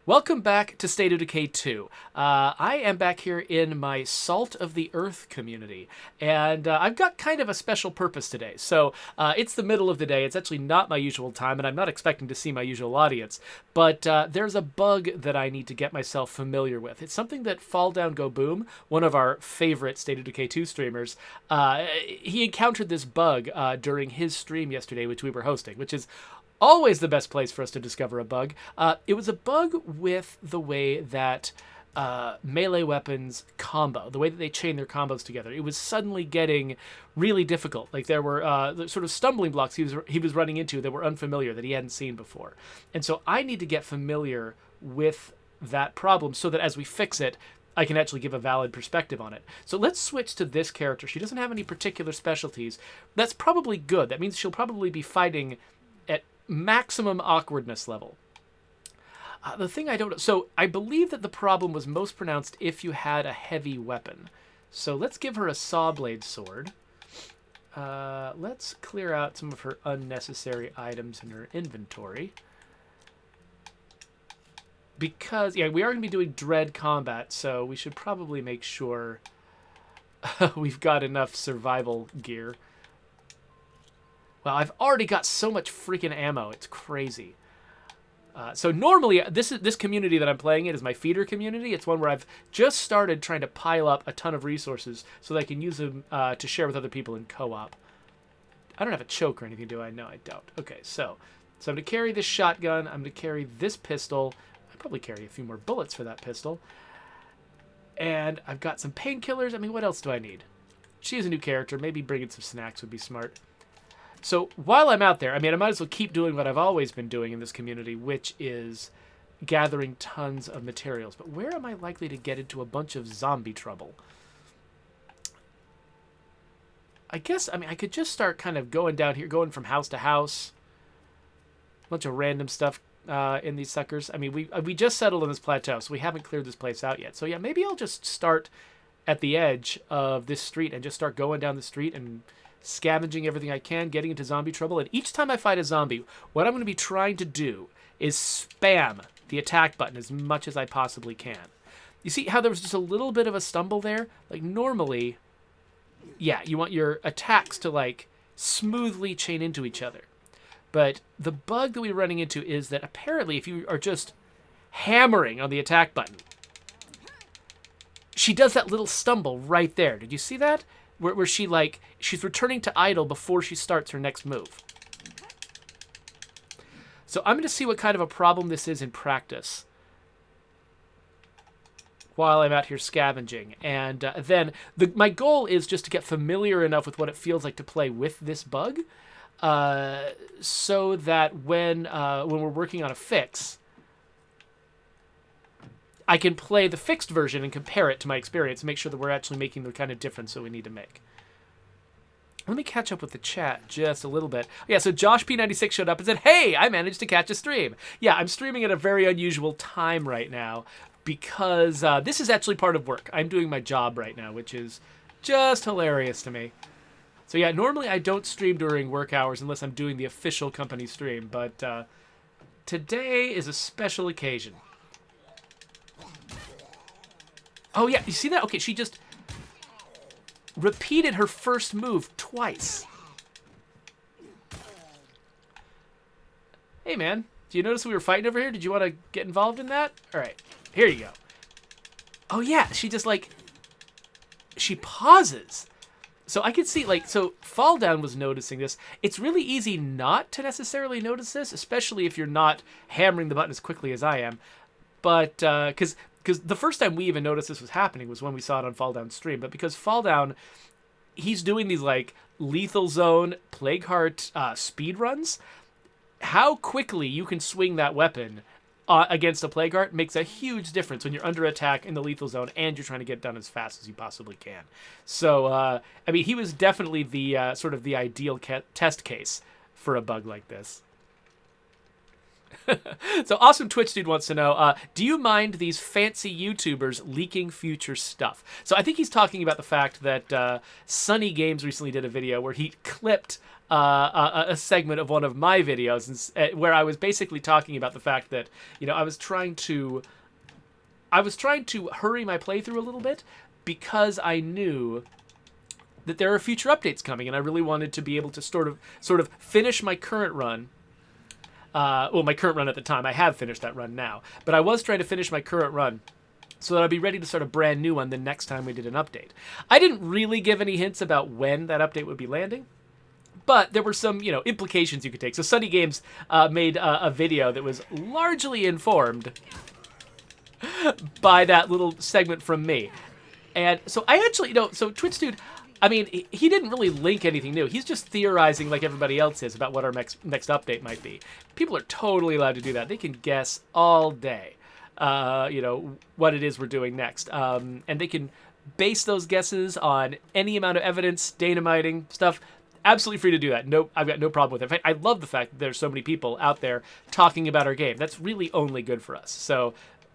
Welcome back to State of Decay 2. I am back here in my Salt of the Earth community, and I've got kind of a special purpose today. So it's the middle of the day. It's actually not my usual time, and I'm not expecting to see my usual audience. But there's a bug that I need to get myself familiar with. It's something that Fall Down Go Boom, one of our favorite State of Decay 2 streamers, he encountered this bug during his stream yesterday, which we were hosting, which is always the best place for us to discover a bug. It was a bug with the way that melee weapons combo, the way that they chain their combos together. It was suddenly getting really difficult. Like there were sort of stumbling blocks he was running into that were unfamiliar, that he hadn't seen before. And so I need to get familiar with that problem so that as we fix it, I can actually give a valid perspective on it. So let's switch to this character. She doesn't have any particular specialties. That's probably good. That means she'll probably be fighting at maximum awkwardness level. The thing I don't... So I believe that the problem was most pronounced if you had a heavy weapon. So let's give her a saw blade sword. Let's clear out some of her unnecessary items in her inventory. Because, yeah, we are going to be doing dread combat, so we should probably make sure we've got enough survival gear. Well, I've already got so much freaking ammo. It's crazy. So normally, this community that I'm playing in is my feeder community. It's one where I've just started trying to pile up a ton of resources so that I can use them to share with other people in co-op. I don't have a choke or anything, do I? No, I don't. Okay, so I'm going to carry this shotgun. I'm going to carry this pistol. I'll probably carry a few more bullets for that pistol. And I've got some painkillers. I mean, what else do I need? She's a new character. Maybe bringing some snacks would be smart. So while I'm out there, I mean, I might as well keep doing what I've always been doing in this community, which is gathering tons of materials. But where am I likely to get into a bunch of zombie trouble? I guess, I mean, I could just start kind of going down here, going from house to house. A bunch of random stuff in these suckers. I mean, we just settled on this plateau, so we haven't cleared this place out yet. So yeah, maybe I'll just start at the edge of this street and just start going down the street and scavenging everything I can, getting into zombie trouble. And each time I fight a zombie, what I'm going to be trying to do is spam the attack button as much as I possibly can. You see how there was just a little bit of a stumble there? Like normally, yeah, you want your attacks to like smoothly chain into each other. But the bug that we're running into is that apparently if you are just hammering on the attack button, she does that little stumble right there. Did you see that? Where she, like, she's returning to idle before she starts her next move. So I'm going to see what kind of a problem this is in practice while I'm out here scavenging. And then my goal is just to get familiar enough with what it feels like to play with this bug so that when we're working on a fix, I can play the fixed version and compare it to my experience and make sure that we're actually making the kind of difference that we need to make. Let me catch up with the chat just a little bit. Yeah, so Josh P96 showed up and said, hey, I managed to catch a stream. Yeah, I'm streaming at a very unusual time right now because this is actually part of work. I'm doing my job right now, which is just hilarious to me. So yeah, normally I don't stream during work hours unless I'm doing the official company stream, but today is a special occasion. Oh, yeah, you see that? Okay, she just repeated her first move twice. Hey, man, do you notice we were fighting over here? Did you want to get involved in that? All right, here you go. Oh, yeah, she just, like, she pauses. So I could see, like, so Fall Down was noticing this. It's really easy not to necessarily notice this, especially if you're not hammering the button as quickly as I am. But, because the first time we even noticed this was happening was when we saw it on Fall Down's stream. But because Fall Down, he's doing these, like, Lethal Zone, Plague Heart speed runs, how quickly you can swing that weapon against a Plague Heart makes a huge difference when you're under attack in the Lethal Zone and you're trying to get done as fast as you possibly can. So, I mean, he was definitely the sort of the ideal test case for a bug like this. So Awesome Twitch Dude wants to know, do you mind these fancy YouTubers leaking future stuff? So I think he's talking about the fact that Sunny Games recently did a video where he clipped a segment of one of my videos where I was basically talking about the fact that, you know, I was trying to hurry my playthrough a little bit because I knew that there are future updates coming, and I really wanted to be able to sort of finish my current run. Well, my current run at the time. I have finished that run now, but I was trying to finish my current run so that I'd be ready to start a brand new one the next time we did an update. I didn't really give any hints about when that update would be landing, but there were some, you know, implications you could take. So Sunny Games made a video that was largely informed by that little segment from me. And so I actually, you know, so Twitch Dude, I mean, he didn't really link anything new. He's just theorizing like everybody else is about what our next update might be. People are totally allowed to do that. They can guess all day, you know, what it is we're doing next. And they can base those guesses on any amount of evidence, dynamiting, stuff. Absolutely free to do that. No, I've got no problem with it. In fact, I love the fact that there's so many people out there talking about our game. That's really only good for us. So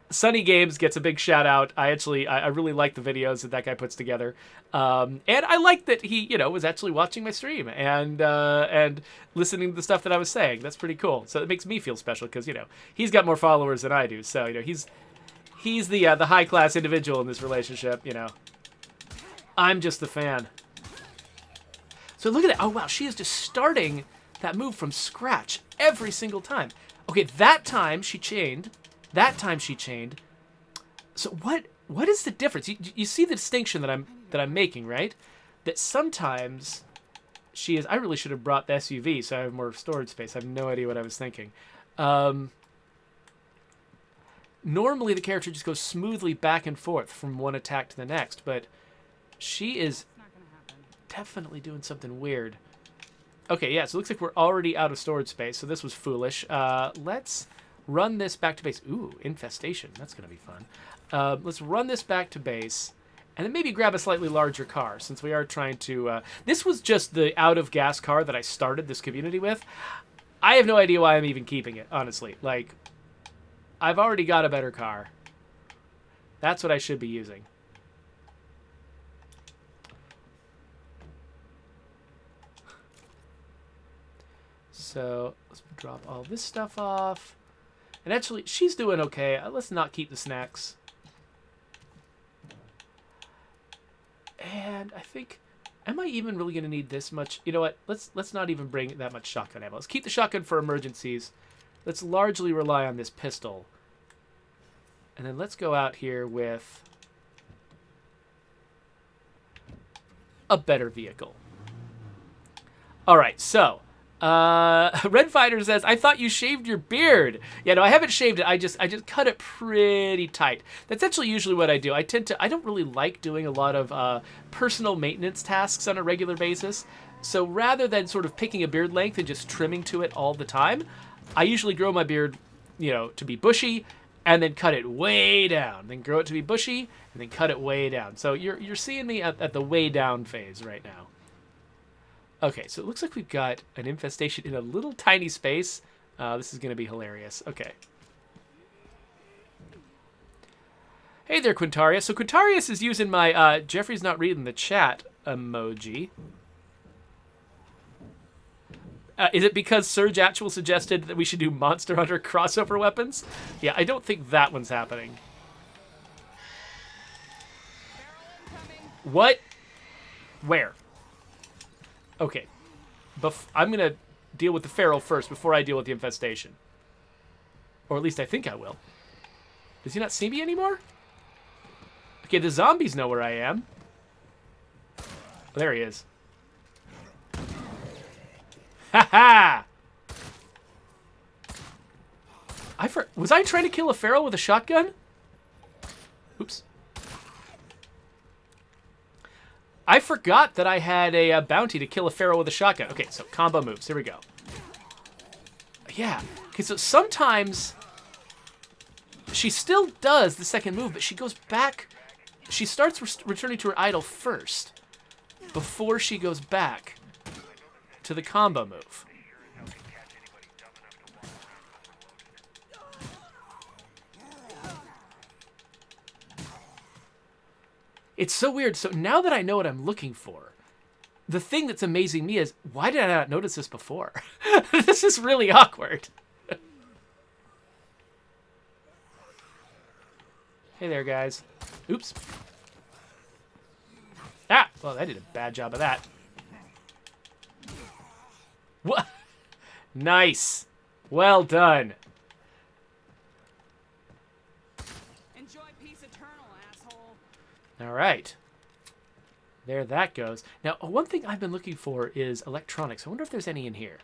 Sunny Games gets a big shout out. I really like the videos that guy puts together, and I like that he, you know, was actually watching my stream and listening to the stuff that I was saying. That's pretty cool. So it makes me feel special because, you know, he's got more followers than I do. So, you know, he's the high class individual in this relationship. You know, I'm just the fan. So look at that. Oh wow, she is just starting that move from scratch every single time. Okay, that time she chained. So what is the difference? You see the distinction that I'm making, right? That sometimes she is. I really should have brought the SUV so I have more storage space. I have no idea what I was thinking. Normally the character just goes smoothly back and forth from one attack to the next, but she is definitely doing something weird. Okay, yeah. So it looks like we're already out of storage space. So this was foolish. Let's run this back to base. Ooh, infestation. That's going to be fun. Let's run this back to base, and then maybe grab a slightly larger car, since we are trying to... this was just the out-of-gas car that I started this community with. I have no idea why I'm even keeping it, honestly. Like, I've already got a better car. That's what I should be using. So, let's drop all this stuff off. And actually, she's doing okay. Let's not keep the snacks. And I think, am I even really going to need this much? You know what? Let's not even bring that much shotgun ammo. Let's keep the shotgun for emergencies. Let's largely rely on this pistol. And then let's go out here with a better vehicle. All right, so... Red Fighter says, I thought you shaved your beard. Yeah, no, I haven't shaved it. I just cut it pretty tight. That's actually usually what I do. I don't really like doing a lot of personal maintenance tasks on a regular basis. So rather than sort of picking a beard length and just trimming to it all the time, I usually grow my beard, you know, to be bushy and then cut it way down. Then grow it to be bushy and then cut it way down. So you're seeing me at the way down phase right now. Okay, so it looks like we've got an infestation in a little tiny space. This is going to be hilarious. Okay. Hey there, Quintarius. So Quintarius is using my Jeffrey's not reading the chat emoji. Is it because Surge Actual suggested that we should do Monster Hunter crossover weapons? Yeah, I don't think that one's happening. What? Where? Okay, I'm going to deal with the feral first before I deal with the infestation. Or at least I think I will. Does he not see me anymore? Okay, the zombies know where I am. Oh, there he is. Ha-ha! Was I trying to kill a feral with a shotgun? Oops. I forgot that I had a bounty to kill a feral with a shotgun. Okay, so combo moves. Here we go. Yeah. Okay, so sometimes she still does the second move, but she goes back. She starts returning to her idol first before she goes back to the combo move. It's so weird. So now that I know what I'm looking for, the thing that's amazing me is, why did I not notice this before? This is really awkward. Hey there, guys. Oops. Ah! Well, I did a bad job of that. What? Nice. Well done. Enjoy peace eternal, asshole. All right. There that goes. Now, one thing I've been looking for is electronics. I wonder if there's any in here.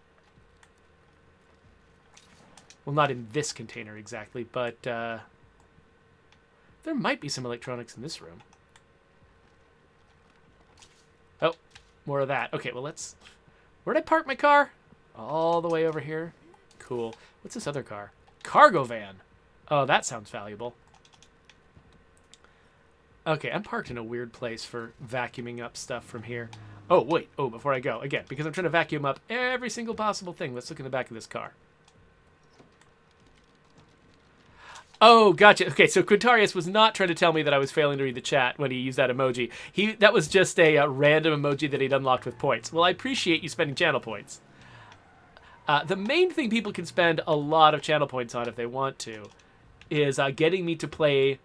Well, not in this container exactly, but there might be some electronics in this room. Oh, more of that. Okay, well, let's... Where'd I park my car? All the way over here. Cool. What's this other car? Cargo van. Oh, that sounds valuable. Okay, I'm parked in a weird place for vacuuming up stuff from here. Oh, wait. Oh, before I go, again, because I'm trying to vacuum up every single possible thing, let's look in the back of this car. Oh, gotcha. Okay, so Quintarius was not trying to tell me that I was failing to read the chat when he used that emoji. That was just a random emoji that he'd unlocked with points. Well, I appreciate you spending channel points. The main thing people can spend a lot of channel points on if they want to is getting me to play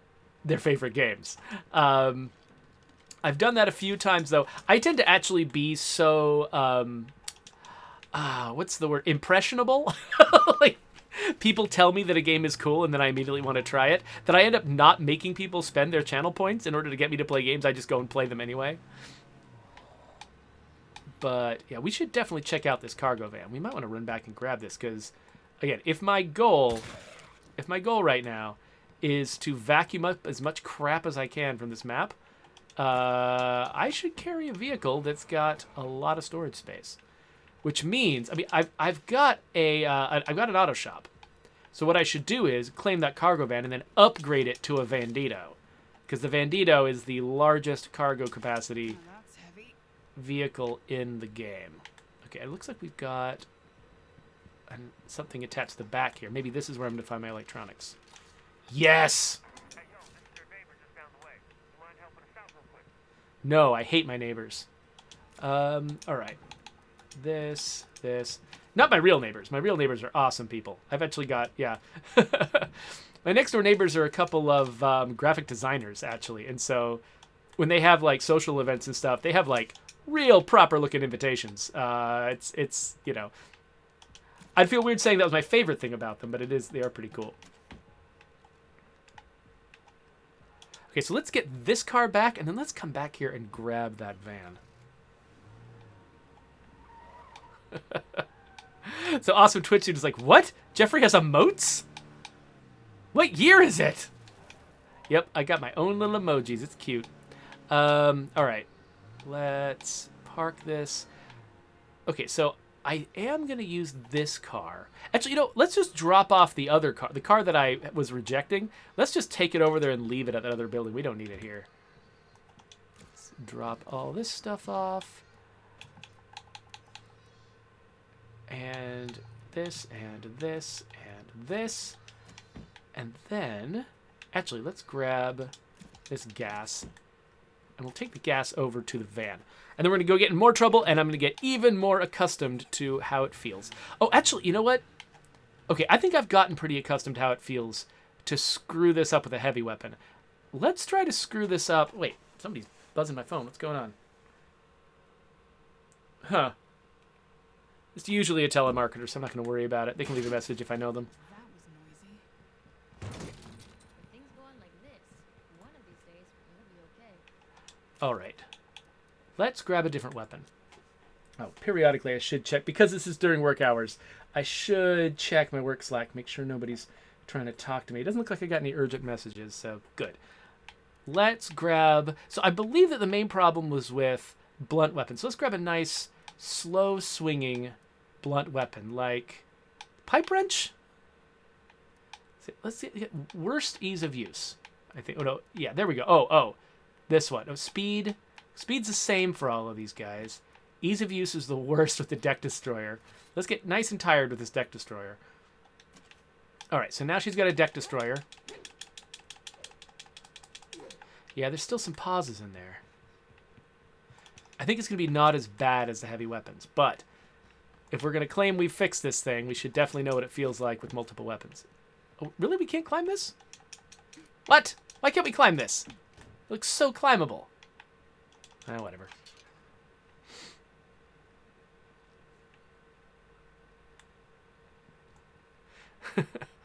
their favorite games. I've done that a few times, though. I tend to actually be so, what's the word? Impressionable? Like, people tell me that a game is cool and then I immediately want to try it, that I end up not making people spend their channel points in order to get me to play games. I just go and play them anyway. But, yeah, we should definitely check out this cargo van. We might want to run back and grab this because, again, if my goal right now is to vacuum up as much crap as I can from this map, I should carry a vehicle that's got a lot of storage space. Which means, I mean, I've got an auto shop. So what I should do is claim that cargo van and then upgrade it to a Vandito. Because the Vandito is the largest cargo capacity vehicle in the game. Okay, it looks like we've got something attached to the back here. Maybe this is where I'm going to find my electronics. Yes! Hey, yo, this is your neighbor just down the way. You mind helping us out real quick? No, I hate my neighbors. Alright. This. Not my real neighbors. My real neighbors are awesome people. I've actually got, yeah. My next door neighbors are a couple of graphic designers, actually. And so when they have, like, social events and stuff, they have, like, real proper-looking invitations. It's you know... I'd feel weird saying that was my favorite thing about them, but it is, they are pretty cool. Okay, so let's get this car back, and then let's come back here and grab that van. So awesome Twitch dude is like, what? Jeffrey has emotes? What year is it? Yep, I got my own little emojis. It's cute. All right. Let's park this. Okay, so I am going to use this car. Actually, you know, let's just drop off the other car. The car that I was rejecting. Let's just take it over there and leave it at that other building. We don't need it here. Let's drop all this stuff off. And this, and this, and this. And then, actually, let's grab this gas. And we'll take the gas over to the van. And then we're going to go get in more trouble, and I'm going to get even more accustomed to how it feels. Oh, actually, you know what? Okay, I think I've gotten pretty accustomed to how it feels to screw this up with a heavy weapon. Let's try to screw this up. Wait, somebody's buzzing my phone. What's going on? Huh. It's usually a telemarketer, so I'm not going to worry about it. They can leave a message if I know them. That was noisy. If things go on like this, one of these days, we'll be okay. All right. Let's grab a different weapon. Oh, periodically I should check. Because this is during work hours, I should check my work Slack, make sure nobody's trying to talk to me. It doesn't look like I got any urgent messages, so good. Let's grab... So I believe that the main problem was with blunt weapons. So let's grab a nice, slow-swinging blunt weapon, like pipe wrench? Let's see. Worst ease of use, I think. Oh, no. Yeah, there we go. Oh. This one. Oh, speed. Speed's the same for all of these guys. Ease of use is the worst with the deck destroyer. Let's get nice and tired with this deck destroyer. All right, so now she's got a deck destroyer. Yeah, there's still some pauses in there. I think it's going to be not as bad as the heavy weapons. But if we're going to claim we fixed this thing, we should definitely know what it feels like with multiple weapons. Oh, really? We can't climb this? What? Why can't we climb this? It looks so climbable. Whatever.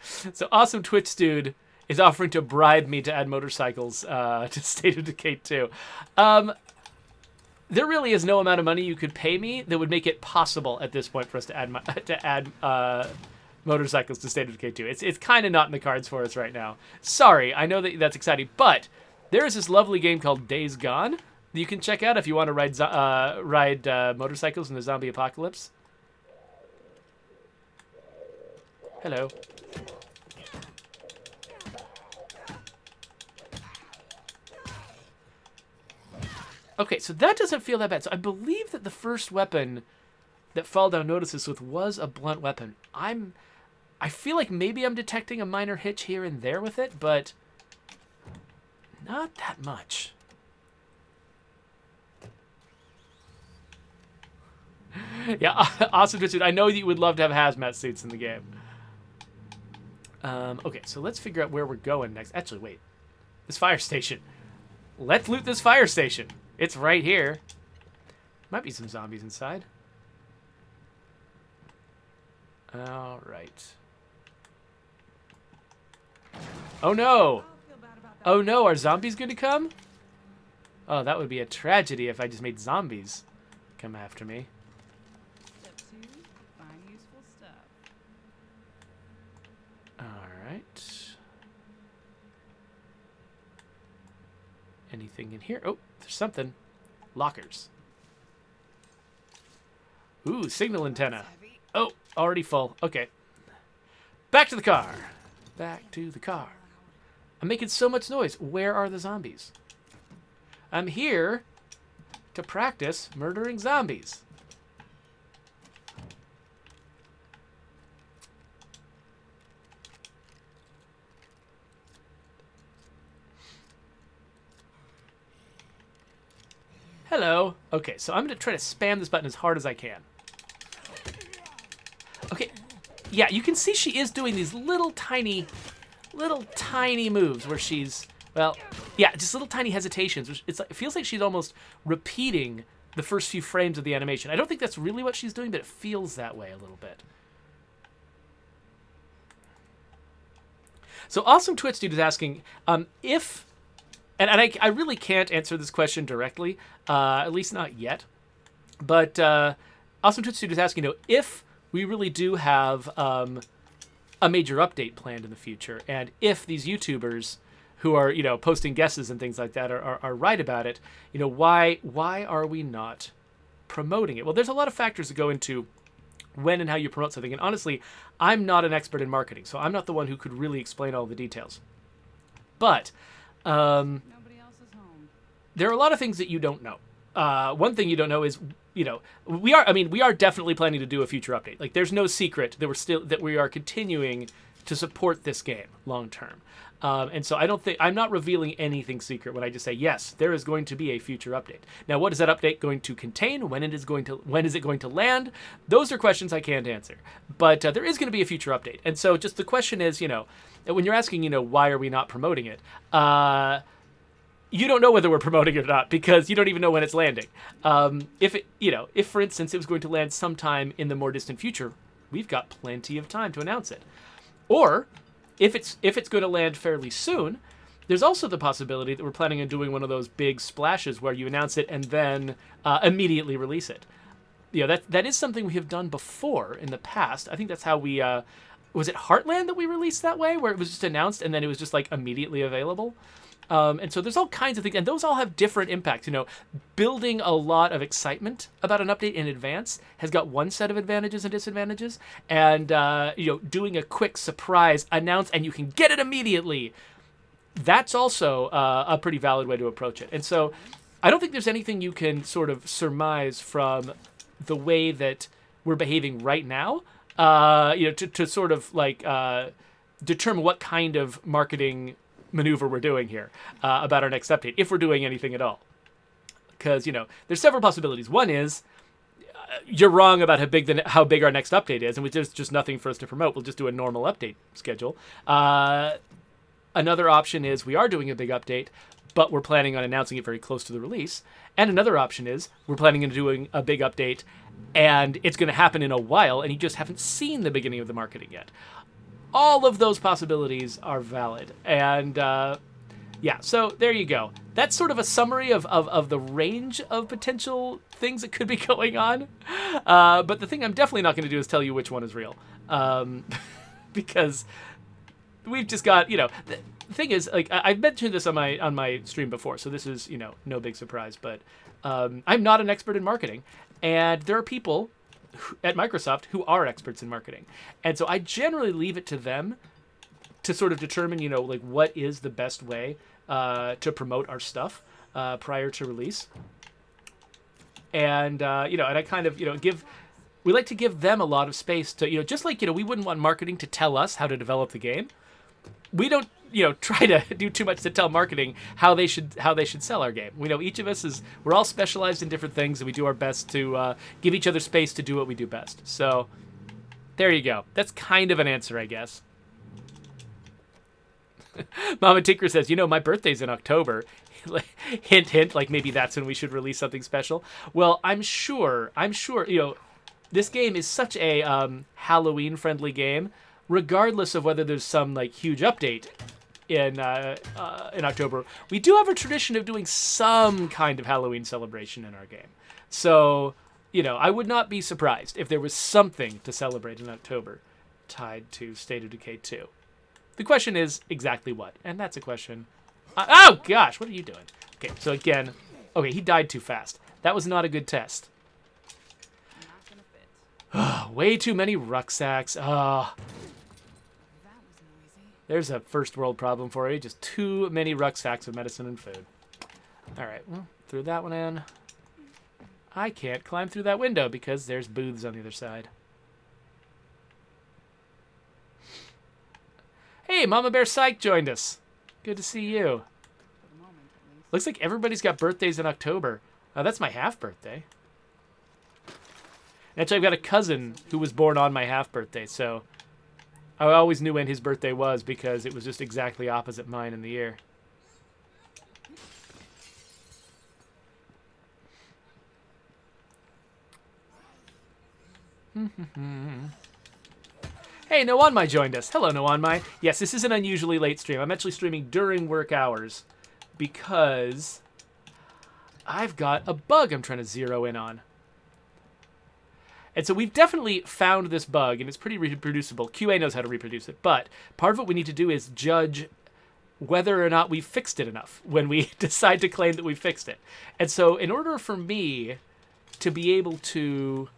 So Awesome Twitch Dude is offering to bribe me to add motorcycles to State of Decay 2. There really is no amount of money you could pay me that would make it possible at this point for us to add motorcycles to State of Decay 2. It's kind of not in the cards for us right now. Sorry, I know that's exciting, but there is this lovely game called Days Gone that you can check out if you want to ride motorcycles in the zombie apocalypse. Hello. Okay, so that doesn't feel that bad. So I believe that the first weapon that Fall Down notices with was a blunt weapon. I feel like maybe I'm detecting a minor hitch here and there with it, but not that much. Yeah, awesome, dude. I know that you would love to have hazmat suits in the game. Okay, so let's figure out where we're going next. Actually, wait. This fire station. Let's loot this fire station. It's right here. Might be some zombies inside. All right. Oh no! Oh no, are zombies going to come? Oh, that would be a tragedy if I just made zombies come after me. Step 2, find useful stuff. All right. Anything in here? Oh, there's something. Lockers. Ooh, signal antenna. Oh, already full. Okay. Back to the car. Back to the car. I'm making so much noise. Where are the zombies? I'm here to practice murdering zombies. Hello. Okay, so I'm going to try to spam this button as hard as I can. Okay. Yeah, you can see she is doing these little tiny moves where she's, well, yeah, just little tiny hesitations. Which it feels like she's almost repeating the first few frames of the animation. I don't think that's really what she's doing, but it feels that way a little bit. So Awesome Twitch Dude is asking if... And I really can't answer this question directly, at least not yet. But Awesome Twitch Studio is asking, if we really do have a major update planned in the future, and if these YouTubers who are, posting guesses and things like that are right about it, why are we not promoting it? Well, there's a lot of factors that go into when and how you promote something. And honestly, I'm not an expert in marketing, so I'm not the one who could really explain all the details. But... Nobody else is home. there are a lot of things that you don't know. One thing you don't know is, we are definitely planning to do a future update. Like, there's no secret that we are continuing to support this game long term. And so I'm not revealing anything secret when I just say, yes, there is going to be a future update. Now, what is that update going to contain? When is it going to land? Those are questions I can't answer. But there is going to be a future update. And so just the question is, when you're asking, why are we not promoting it? You don't know whether we're promoting it or not because you don't even know when it's landing. If for instance it was going to land sometime in the more distant future, we've got plenty of time to announce it. Or if it's going to land fairly soon, there's also the possibility that we're planning on doing one of those big splashes where you announce it and then immediately release it. That is something we have done before in the past. I think that's how we was it Heartland that we released that way, where it was just announced and then it was just like immediately available. And so there's all kinds of things, and those all have different impacts. Building a lot of excitement about an update in advance has got one set of advantages and disadvantages, and doing a quick surprise announce and you can get it immediately, that's also a pretty valid way to approach it. And so I don't think there's anything you can sort of surmise from the way that we're behaving right now, to sort of like determine what kind of marketing maneuver we're doing here about our next update, if we're doing anything at all. because there's several possibilities. One is you're wrong about how big our next update is, and there's just nothing for us to promote. We'll just do a normal update schedule. Another option is we are doing a big update, but we're planning on announcing it very close to the release. And another option is we're planning on doing a big update, and it's going to happen in a while, and you just haven't seen the beginning of the marketing yet. All of those possibilities are valid. And yeah, so there you go. That's sort of a summary of the range of potential things that could be going on. But the thing I'm definitely not going to do is tell you which one is real. Because we've just got, the thing is, like, I've mentioned this on my stream before, so this is, no big surprise. But I'm not an expert in marketing. And there are people at Microsoft who are experts in marketing. And so I generally leave it to them to sort of determine, like what is the best way to promote our stuff prior to release. And, and I kind of, we like to give them a lot of space to, just like, we wouldn't want marketing to tell us how to develop the game. We don't, try to do too much to tell marketing how they should sell our game. We know each of us we're all specialized in different things, and we do our best to give each other space to do what we do best. So there you go. That's kind of an answer, I guess. Mama Tinker says, my birthday's in October. Hint, hint, like maybe that's when we should release something special. Well, I'm sure, this game is such a Halloween-friendly game, regardless of whether there's some like huge update in October. We do have a tradition of doing some kind of Halloween celebration in our game. So, I would not be surprised if there was something to celebrate in October tied to State of Decay 2. The question is exactly what, and that's a question. Oh gosh, what are you doing? Okay, so again, okay, he died too fast. That was not a good test. Way too many rucksacks. There's a first world problem for you. Just too many rucksacks of medicine and food. All right, well, threw that one in. I can't climb through that window because there's booths on the other side. Hey, Mama Bear Psych joined us. Good to see you. Looks like everybody's got birthdays in October. That's my half birthday. Actually, I've got a cousin who was born on my half birthday, so I always knew when his birthday was because it was just exactly opposite mine in the year. Hey, Noanmai joined us. Hello, Noanmai. Yes, this is an unusually late stream. I'm actually streaming during work hours because I've got a bug I'm trying to zero in on. And so we've definitely found this bug, and it's pretty reproducible. QA knows how to reproduce it, but part of what we need to do is judge whether or not we fixed it enough when we decide to claim that we fixed it. And so in order for me to be able to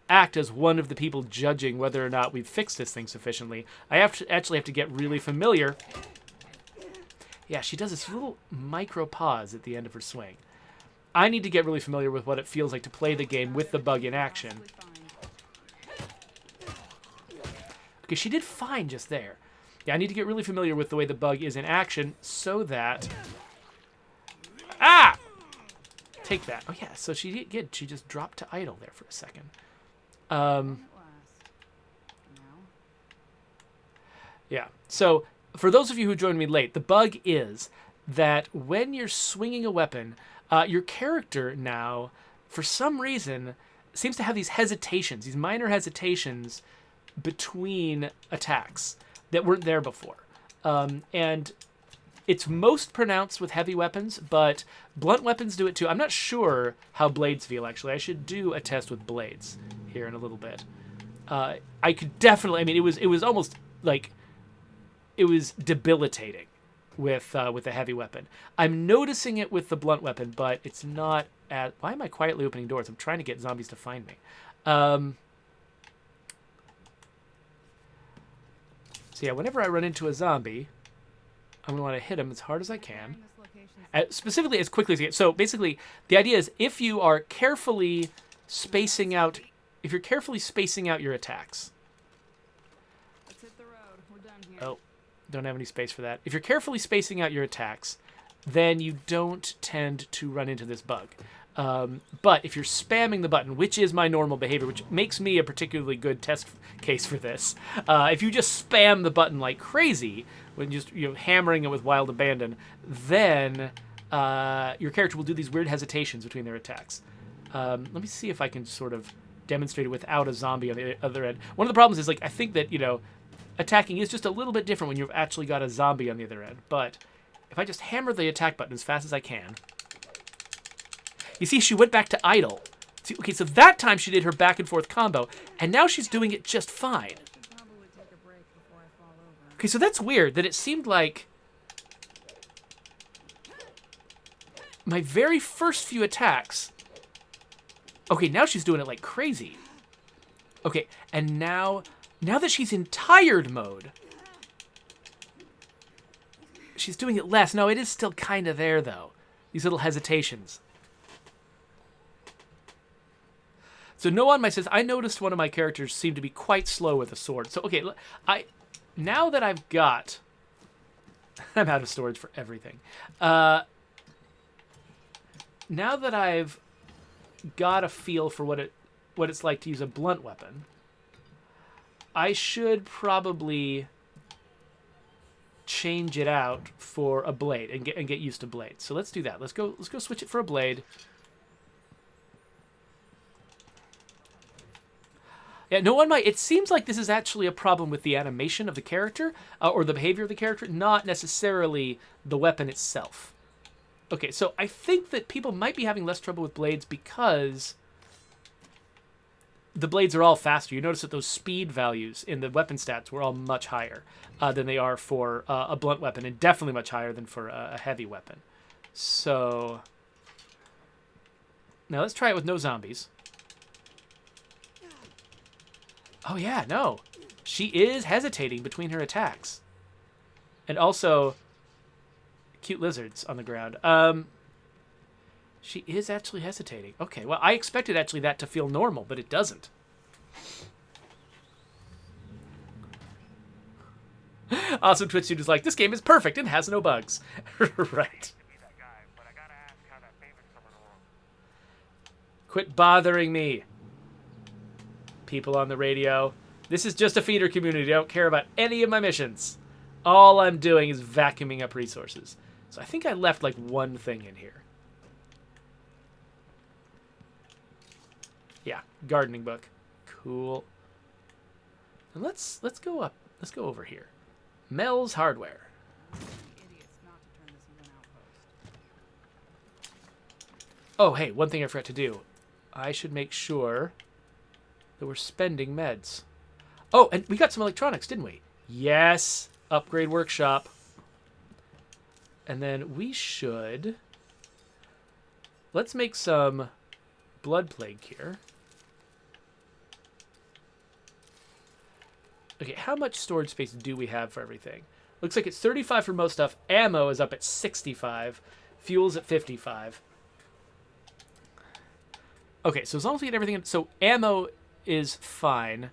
act as one of the people judging whether or not we've fixed this thing sufficiently, I actually have to get really familiar. Yeah, she does this little micro pause at the end of her swing. I need to get really familiar with what it feels like to play the game with the bug in action. Okay, she did fine just there. Yeah, I need to get really familiar with the way the bug is in action so that... Ah! Take that. Oh, yeah, so she did. She just dropped to idle there for a second. Yeah, so for those of you who joined me late, the bug is that when you're swinging a weapon... your character now, for some reason, seems to have these hesitations, these minor hesitations between attacks that weren't there before. And it's most pronounced with heavy weapons, but blunt weapons do it too. I'm not sure how blades feel, actually. I should do a test with blades here in a little bit. I could definitely, I mean, it was almost like, it was debilitating with a heavy weapon. I'm noticing it with the blunt weapon, but it's not at... Why am I quietly opening doors? I'm trying to get zombies to find me. So yeah, whenever I run into a zombie, I'm going to want to hit him as hard as I can. Specifically, as quickly as I can. So basically, the idea is if you are carefully spacing out... If you're carefully spacing out your attacks... Let's hit the road. We're done here. Oh. Don't have any space for that. If you're carefully spacing out your attacks, then you don't tend to run into this bug. But if you're spamming the button, which is my normal behavior, which makes me a particularly good test case for this, if you just spam the button like crazy, when just hammering it with wild abandon, then your character will do these weird hesitations between their attacks. Let me see if I can sort of demonstrate it without a zombie on the other end. One of the problems is, like, I think that, attacking is just a little bit different when you've actually got a zombie on the other end. But if I just hammer the attack button as fast as I can, you see she went back to idle. See, okay, so that time she did her back and forth combo, and now she's doing it just fine. Should probably take a break before I fall over. Okay, so that's weird that it seemed like my very first few attacks. Okay, now she's doing it like crazy. Okay, and now that she's in tired mode, she's doing it less. No, it is still kind of there, though. These little hesitations. So No On My says, I noticed one of my characters seemed to be quite slow with a sword. So, okay, now that I've got... I'm out of storage for everything. Now that I've got a feel for what it's like to use a blunt weapon, I should probably change it out for a blade and get used to blades. So let's do that. Let's go switch it for a blade. Yeah, No On My. It seems like this is actually a problem with the animation of the character or the behavior of the character, not necessarily the weapon itself. Okay, so I think that people might be having less trouble with blades because the blades are all faster. You notice that those speed values in the weapon stats were all much higher than they are for a blunt weapon, and definitely much higher than for a heavy weapon. So now let's try it with no zombies. Oh yeah, no. She is hesitating between her attacks. And also cute lizards on the ground. She is actually hesitating. Okay, well, I expected actually that to feel normal, but it doesn't. Awesome Twitch dude is like, this game is perfect and has no bugs. Right. Be that guy, but I gotta ask how that favorite's coming along. Quit bothering me. People on the radio. This is just a feeder community. I don't care about any of my missions. All I'm doing is vacuuming up resources. So I think I left like one thing in here. Yeah, gardening book. Cool. And let's go up. Let's go over here. Mel's Hardware. Idiots not to turn this into an outpost. Oh, hey, one thing I forgot to do. I should make sure that we're spending meds. Oh, and we got some electronics, didn't we? Yes. Upgrade workshop. And then we should... Let's make some blood plague here. Okay, how much storage space do we have for everything? Looks like it's 35 for most stuff. Ammo is up at 65. Fuel's at 55. Okay, so as long as we get everything... So ammo is fine.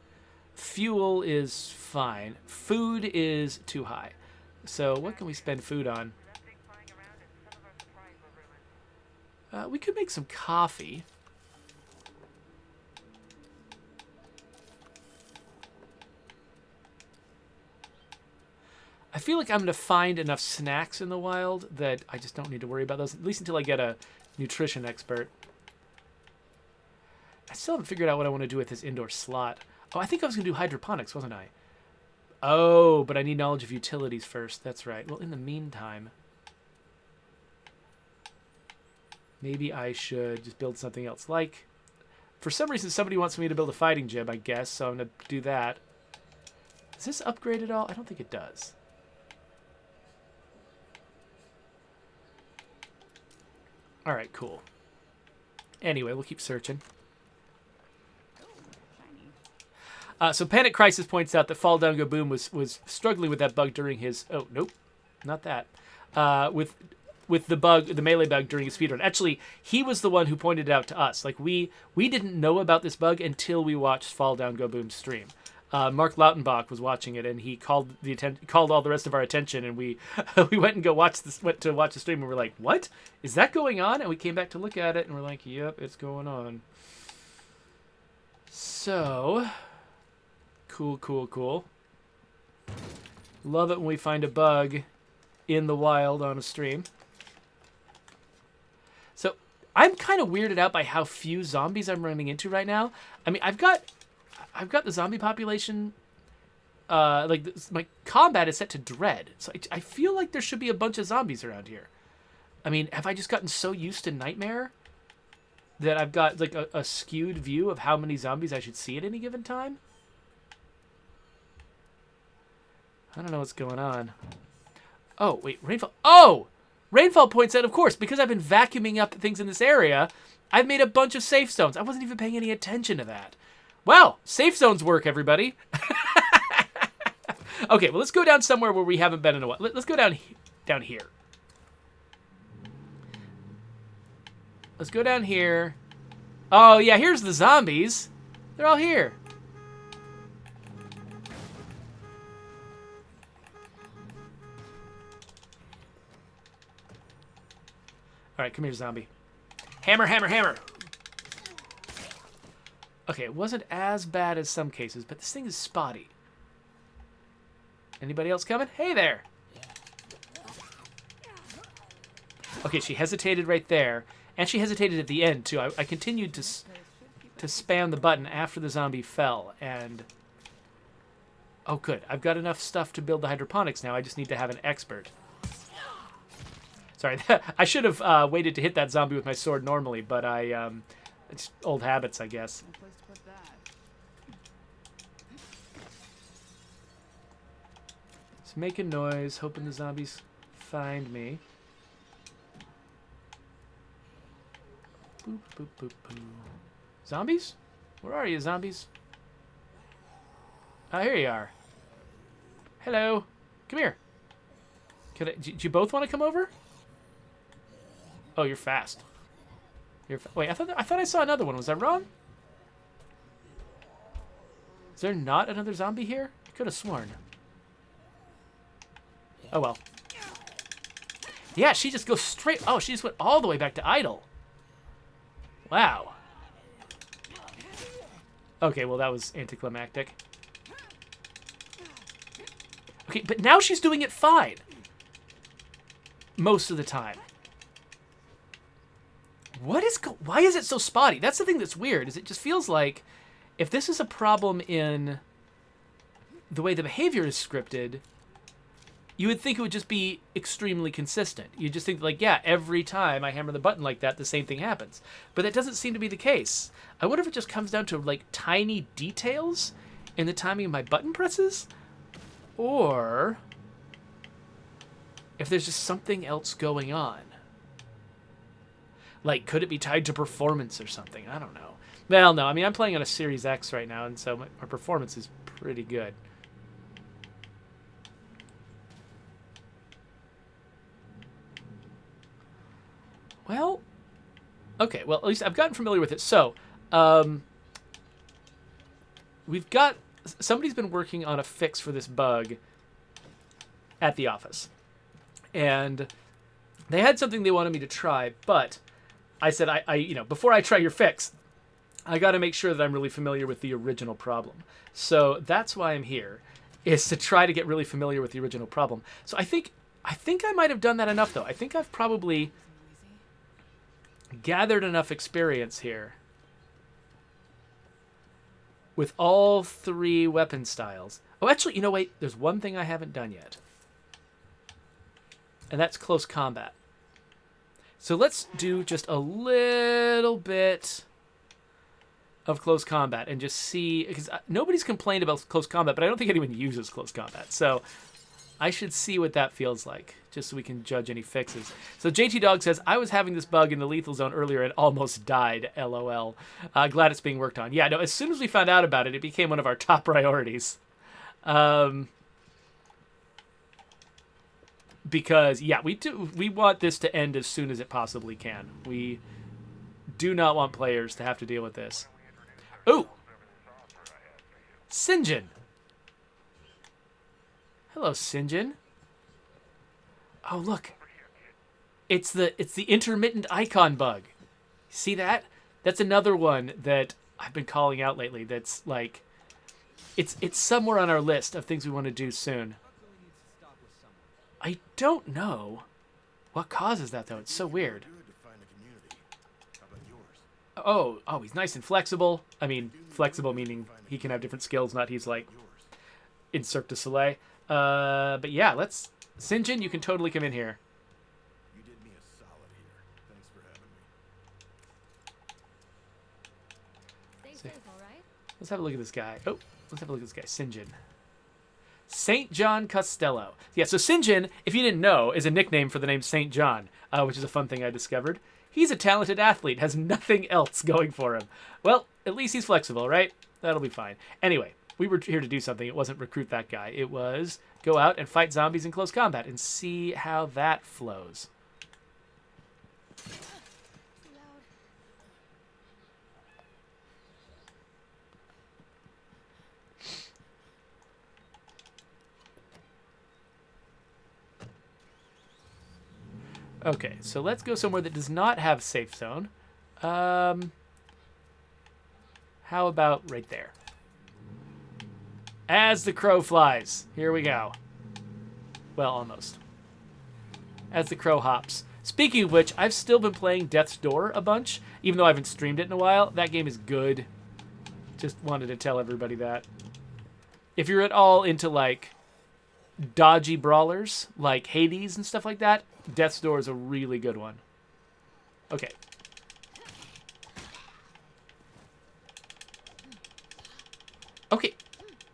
Fuel is fine. Food is too high. So what can we spend food on? That thing flying around and some of our supplies were ruined. We could make some coffee. I feel like I'm going to find enough snacks in the wild that I just don't need to worry about those, at least until I get a nutrition expert. I still haven't figured out what I want to do with this indoor slot. Oh, I think I was going to do hydroponics, wasn't I? Oh, but I need knowledge of utilities first. That's right. Well, in the meantime, maybe I should just build something else. Like, for some reason, somebody wants me to build a fighting gym, I guess, so I'm going to do that. Does this upgrade at all? I don't think it does. All right, cool. Anyway, we'll keep searching. Shiny. So Panic Crisis points out that Fall Down Go Boom was struggling with that bug during his... Oh, nope. Not that. With the bug, the melee bug during his speedrun. Actually, he was the one who pointed it out to us. Like, we didn't know about this bug until we watched Fall Down Go Boom's stream. Mark Lautenbach was watching it, and he called all the rest of our attention, and we we went to watch the stream, and we're like, "What is that going on?" And we came back to look at it, and we're like, "Yep, it's going on." So cool. Love it when we find a bug in the wild on a stream. So I'm kind of weirded out by how few zombies I'm running into right now. I mean, I've got the zombie population, my combat is set to dread. So I feel like there should be a bunch of zombies around here. I mean, have I just gotten so used to Nightmare that I've got like a skewed view of how many zombies I should see at any given time? I don't know what's going on. Oh, wait, Rainfall. Oh! Rainfall points out, of course, because I've been vacuuming up things in this area, I've made a bunch of safe zones. I wasn't even paying any attention to that. Wow, safe zones work, everybody. Okay, well, let's go down somewhere where we haven't been in a while. Let's go down here. Let's go down here. Oh, yeah, here's the zombies. They're all here. All right, come here, zombie. Hammer, hammer, hammer. Okay, it wasn't as bad as some cases, but this thing is spotty. Anybody else coming? Hey there. Okay, she hesitated right there, and she hesitated at the end, too. I continued to spam the button after the zombie fell, and... Oh, good. I've got enough stuff to build the hydroponics now. I just need to have an expert. Sorry, I should have waited to hit that zombie with my sword normally, but it's old habits, I guess. No place to put that. Just making noise, hoping the zombies find me. Boop, boop, boop, boop. Zombies? Where are you, zombies? Oh, here you are. Hello. Come here. Do you both want to come over? Oh, you're fast. Wait, I thought I saw another one. Was I wrong? Is there not another zombie here? I could have sworn. Oh, well. Yeah, she just goes straight... Oh, she just went all the way back to idle. Wow. Okay, well, that was anticlimactic. Okay, but now she's doing it fine. Most of the time. Why is it so spotty? That's the thing that's weird, is it just feels like if this is a problem in the way the behavior is scripted, you would think it would just be extremely consistent. You'd just think, like, yeah, every time I hammer the button like that, the same thing happens. But that doesn't seem to be the case. I wonder if it just comes down to, like, tiny details in the timing of my button presses? Or if there's just something else going on. Like, could it be tied to performance or something? I don't know. Well, no. I mean, I'm playing on a Series X right now, and so my performance is pretty good. Well, okay. Well, at least I've gotten familiar with it. So, we've got... Somebody's been working on a fix for this bug at the office. And they had something they wanted me to try, but... I said, before I try your fix, I got to make sure that I'm really familiar with the original problem. So that's why I'm here, is to try to get really familiar with the original problem. So I think I might have done that enough, though. I think I've probably gathered enough experience here with all three weapon styles. Oh, actually, wait, there's one thing I haven't done yet. And that's close combat. So let's do just a little bit of close combat and just see, because nobody's complained about close combat, but I don't think anyone uses close combat. So I should see what that feels like, just so we can judge any fixes. So JT Dog says, I was having this bug in the lethal zone earlier and almost died, LOL. Glad it's being worked on. Yeah, no, as soon as we found out about it, it became one of our top priorities. Because, yeah, we want this to end as soon as it possibly can. We do not want players to have to deal with this. Ooh! St. John. Hello, Sinjin. Oh, look. It's the intermittent icon bug. See that? That's another one that I've been calling out lately. That's like, it's somewhere on our list of things we want to do soon. I don't know what causes that though. It's so weird. Oh, he's nice and flexible. I mean, flexible meaning he can have different skills, not he's like in Cirque du Soleil. But yeah, Sinjin, you can totally come in here. You did me a solid here. Thanks for having me. Stay safe, all right? Let's have a look at this guy. Oh, let's have a look at this guy, Sinjin. St. John Costello. Yeah, so Sinjin, if you didn't know, is a nickname for the name St. John, which is a fun thing I discovered. He's a talented athlete, has nothing else going for him. Well, at least he's flexible, right? That'll be fine. Anyway, we were here to do something. It wasn't recruit that guy. It was go out and fight zombies in close combat and see how that flows. Too loud. Okay, so let's go somewhere that does not have safe zone. How about right there? As the crow flies. Here we go. Well, almost. As the crow hops. Speaking of which, I've still been playing Death's Door a bunch, even though I haven't streamed it in a while. That game is good. Just wanted to tell everybody that. If you're at all into, like, dodgy brawlers, like Hades and stuff like that, Death's Door is a really good one. Okay. Okay.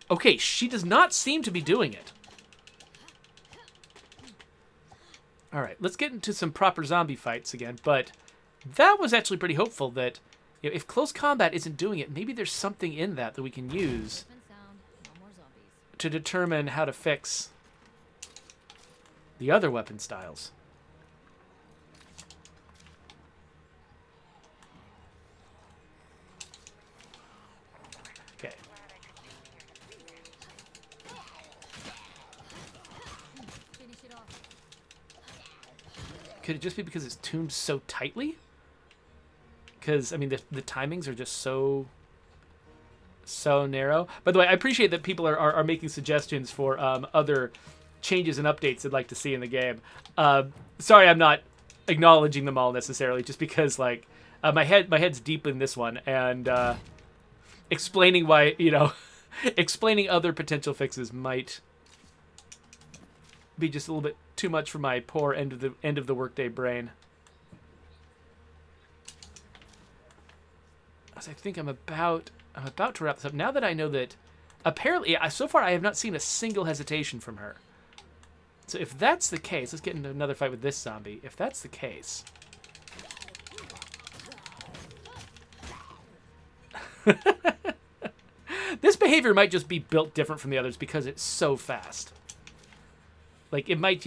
Okay, she does not seem to be doing it. Alright, let's get into some proper zombie fights again, but that was actually pretty hopeful that if close combat isn't doing it, maybe there's something in that we can use Weapon sound. No more zombies. to determine how to fix the other weapon styles. Okay. Finish it off. Could it just be because it's tuned so tightly? Because, I mean, the timings are just so narrow. By the way, I appreciate that people are making suggestions for other changes and updates they'd like to see in the game. Sorry I'm not acknowledging them all necessarily, just because, like, my head's deep in this one, and explaining why, explaining other potential fixes might be just a little bit too much for my poor end of the workday brain. As I think I'm about to wrap this up. Now that I know that apparently so far I have not seen a single hesitation from her. So if that's the case, let's get into another fight with this zombie. If that's the case, this behavior might just be built different from the others because it's so fast. Like, it might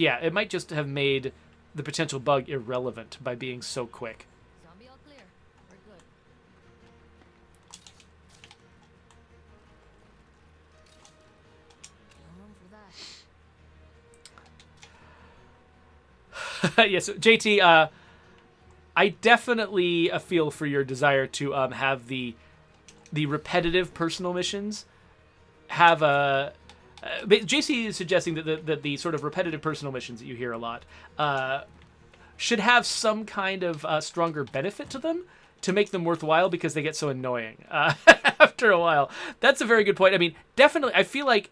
just have made the potential bug irrelevant by being so quick. Zombie all clear. We're good. No room for that. Yeah, so JT, I definitely feel for your desire to have the repetitive personal missions have a... JC is suggesting that the sort of repetitive personal missions that you hear a lot should have some kind of stronger benefit to them to make them worthwhile because they get so annoying after a while. That's a very good point. I mean, definitely, I feel like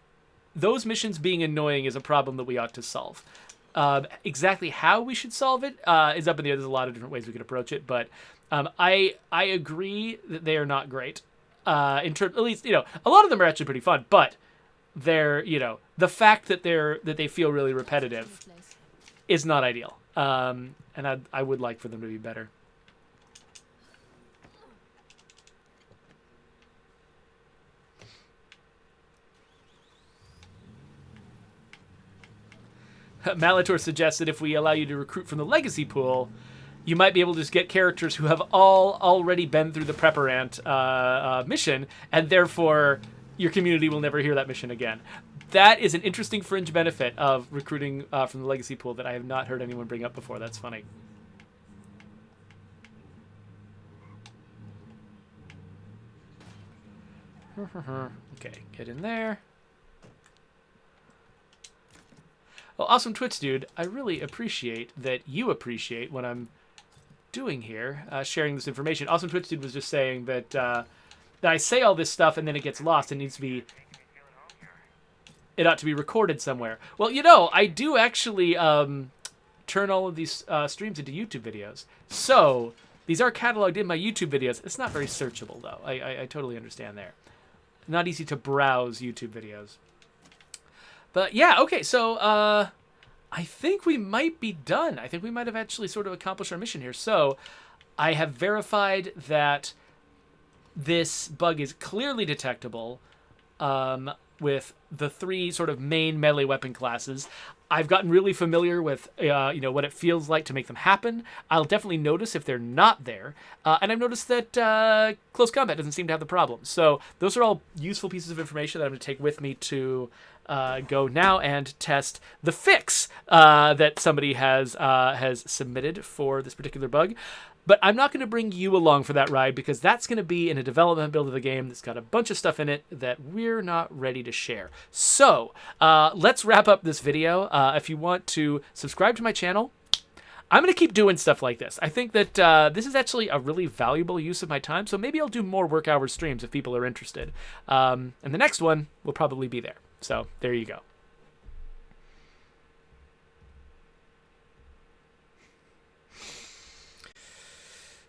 those missions being annoying is a problem that we ought to solve. Exactly how we should solve it is up in the air. There's a lot of different ways we could approach it, but I agree that they are not great. In terms, at least, a lot of them are actually pretty fun, but they're, the fact that they feel really repetitive Place. is not ideal. And I would like for them to be better. Malator suggests that if we allow you to recruit from the legacy pool, you might be able to just get characters who have already been through the Preparant mission, and therefore your community will never hear that mission again. That is an interesting fringe benefit of recruiting from the legacy pool that I have not heard anyone bring up before. That's funny. Okay, get in there. Well, awesome Twitch dude. I really appreciate that you appreciate what I'm doing here, sharing this information. Awesome Twitch dude was just saying that that I say all this stuff and then it gets lost. It needs to be. It ought to be recorded somewhere. Well, you know, I do actually turn all of these streams into YouTube videos. So these are cataloged in my YouTube videos. It's not very searchable, though. I totally understand there. Not easy to browse YouTube videos. But yeah, okay, so I think we might be done. I think we might have actually sort of accomplished our mission here. So I have verified that this bug is clearly detectable with the 3 sort of main melee weapon classes. I've gotten really familiar with what it feels like to make them happen. I'll definitely notice if they're not there. And I've noticed that close combat doesn't seem to have the problem. So those are all useful pieces of information that I'm going to take with me to go now and test the fix that somebody has submitted for this particular bug. But I'm not going to bring you along for that ride because that's going to be in a development build of the game that's got a bunch of stuff in it that we're not ready to share. So let's wrap up this video. If you want to subscribe to my channel, I'm going to keep doing stuff like this. I think that this is actually a really valuable use of my time, so maybe I'll do more work hour streams if people are interested. And the next one will probably be there. So there you go.